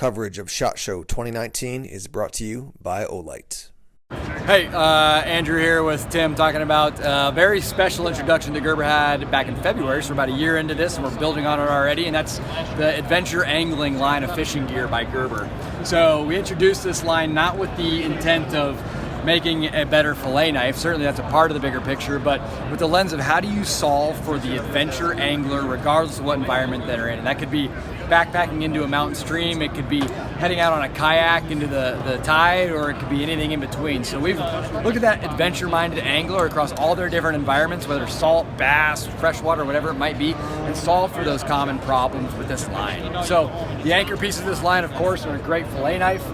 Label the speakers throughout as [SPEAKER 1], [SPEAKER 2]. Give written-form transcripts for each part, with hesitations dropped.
[SPEAKER 1] Coverage of SHOT Show 2019 is brought to you by Olight.
[SPEAKER 2] Hey, Andrew here with Tim talking about a very special introduction that Gerber had back in February. So we're about a year into this and we're building on it already, and that's the Adventure Angling line of fishing gear by Gerber. So we introduced this line not with the intent of making a better fillet knife, certainly that's a part of the bigger picture, but with the lens of how do you solve for the adventure angler regardless of what environment they're in. And that could be backpacking into a mountain stream, it could be heading out on a kayak into the tide, or it could be anything in between. So we've looked at that adventure-minded angler across all their different environments, whether salt, bass, freshwater, whatever it might be, and solve for those common problems with this line. So the anchor pieces of this line, of course, are a great fillet knife,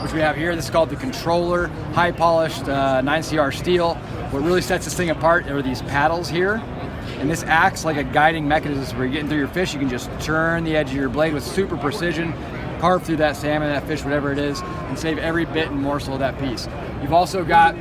[SPEAKER 2] which we have here. This is called the Controller, high polished 9CR steel. What really sets this thing apart are these paddles here. And this acts like a guiding mechanism where you're getting through your fish. You can just turn the edge of your blade with super precision, carve through that salmon, that fish, whatever it is, and save every bit and morsel of that piece. You've also got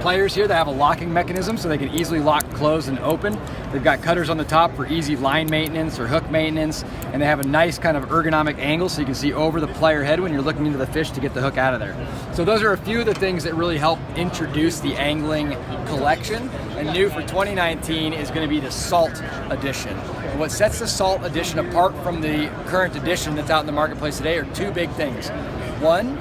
[SPEAKER 2] pliers here that have a locking mechanism so they can easily lock, close, and open. They've got cutters on the top for easy line maintenance or hook maintenance, and they have a nice kind of ergonomic angle so you can see over the plier head when you're looking into the fish to get the hook out of there. So those are a few of the things that really help introduce the angling collection. And new for 2019 is going to be the Salt Edition. And what sets the Salt Edition apart from the current edition that's out in the marketplace today are two big things. One,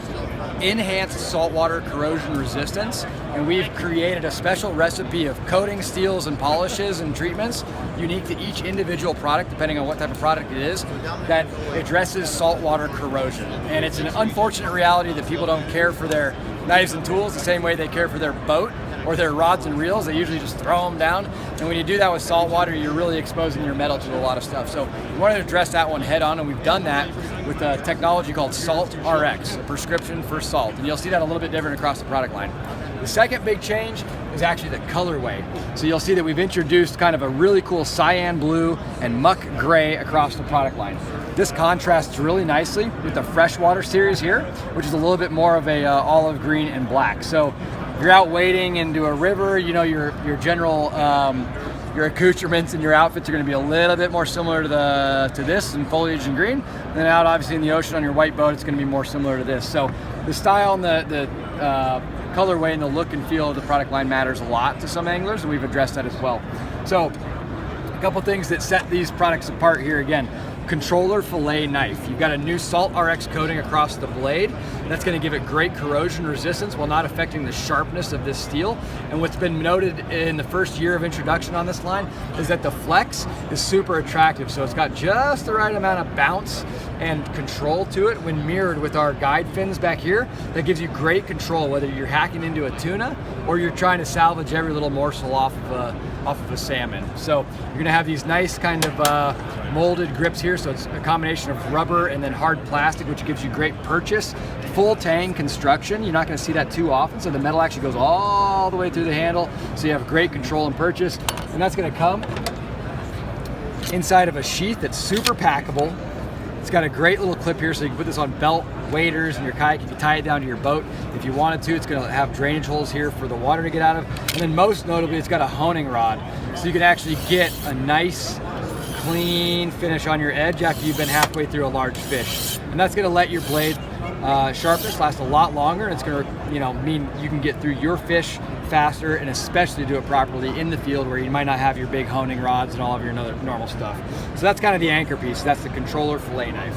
[SPEAKER 2] enhanced saltwater corrosion resistance, and we've created a special recipe of coatings, steels, and polishes and treatments unique to each individual product depending on what type of product it is that addresses saltwater corrosion. And it's an unfortunate reality that people don't care for their knives and tools the same way they care for their boat or their rods and reels. They usually just throw them down, and when you do that with salt water, you're really exposing your metal to a lot of stuff. So we wanted to address that one head on, and we've done that with a technology called Salt RX, a prescription for salt, and you'll see that a little bit different across the product line. The second big change is actually the colorway. So you'll see that we've introduced kind of a really cool cyan blue and muck gray across the product line. This contrasts really nicely with the freshwater series here, which is a little bit more of a olive green and black. So if you're out wading into a river, you know your general your accoutrements and your outfits are going to be a little bit more similar to this in foliage and green. And then out obviously in the ocean on your white boat, it's going to be more similar to this. So the style and the colorway and the look and feel of the product line matters a lot to some anglers, and we've addressed that as well. So a couple things that set these products apart here again. Controller fillet knife. You've got a new Salt RX coating across the blade. That's going to give it great corrosion resistance while not affecting the sharpness of this steel. And what's been noted in the first year of introduction on this line is that the flex is super attractive. So it's got just the right amount of bounce and control to it when mirrored with our guide fins back here. That gives you great control whether you're hacking into a tuna or you're trying to salvage every little morsel off of a salmon. So you're going to have these nice kind of molded grips here, so it's a combination of rubber and then hard plastic, which gives you great purchase. Full tang construction, you're not going to see that too often, so the metal actually goes all the way through the handle, so you have great control and purchase. And that's going to come inside of a sheath that's super packable. It's got a great little clip here, so you can put this on belt, waders, and your kayak. You can tie it down to your boat if you wanted to. It's going to have drainage holes here for the water to get out of. And then most notably, it's got a honing rod, so you can actually get a nice clean finish on your edge after you've been halfway through a large fish. And that's going to let your blade sharpness last a lot longer, and it's going to mean you can get through your fish faster, and especially do it properly in the field where you might not have your big honing rods and all of your other normal stuff. So that's kind of the anchor piece. That's the Controller fillet knife.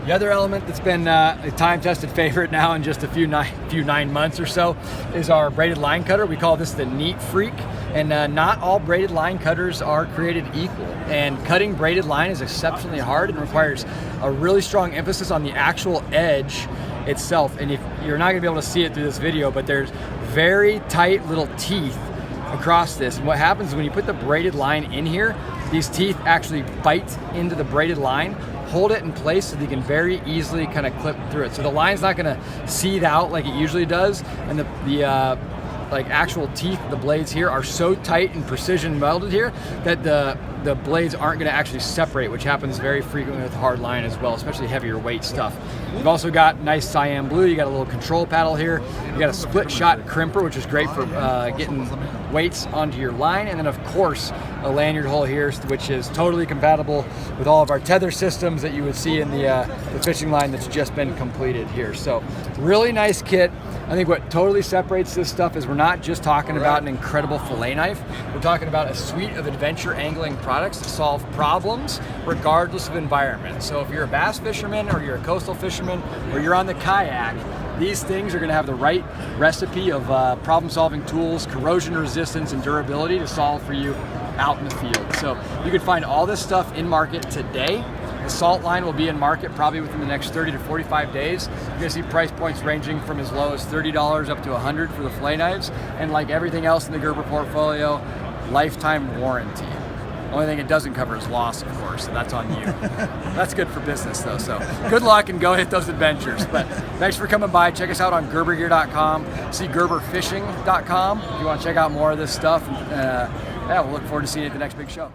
[SPEAKER 2] The other element that's been a time-tested favorite now in just a few 9 months or so is our braided line cutter. We call this the Neat Freak, and not all braided line cutters are created equal. And cutting braided line is exceptionally hard and requires a really strong emphasis on the actual edge itself. And if you're not going to be able to see it through this video, but there's very tight little teeth across this. And what happens when you put the braided line in here, these teeth actually bite into the braided line, hold it in place so that you can very easily kind of clip through it. So the line's not going to seethe out like it usually does, and the like actual teeth, the blades here are so tight and precision welded here that the the blades aren't going to actually separate, which happens very frequently with hard line as well, especially heavier weight stuff. You've also got nice cyan blue. You got a little control paddle here. You got a split shot crimper, which is great for getting weights onto your line. And then of course, a lanyard hole here, which is totally compatible with all of our tether systems that you would see in the fishing line that's just been completed here. So really nice kit. I think what totally separates this stuff is we're not just talking about an incredible fillet knife. We're talking about a suite of adventure angling products that solve problems regardless of environment. So if you're a bass fisherman or you're a coastal fisherman or you're on the kayak, these things are going to have the right recipe of problem-solving tools, corrosion resistance, and durability to solve for you out in the field. So you can find all this stuff in market today. The Salt line will be in market probably within the next 30 to 45 days. You're going to see price points ranging from as low as $30 up to $100 for the fillet knives. And like everything else in the Gerber portfolio, lifetime warranty. Only thing it doesn't cover is loss, of course, so that's on you. That's good for business, though, so good luck and go hit those adventures. But thanks for coming by. Check us out on GerberGear.com. See GerberFishing.com if you want to check out more of this stuff. Yeah, we'll look forward to seeing you at the next big show.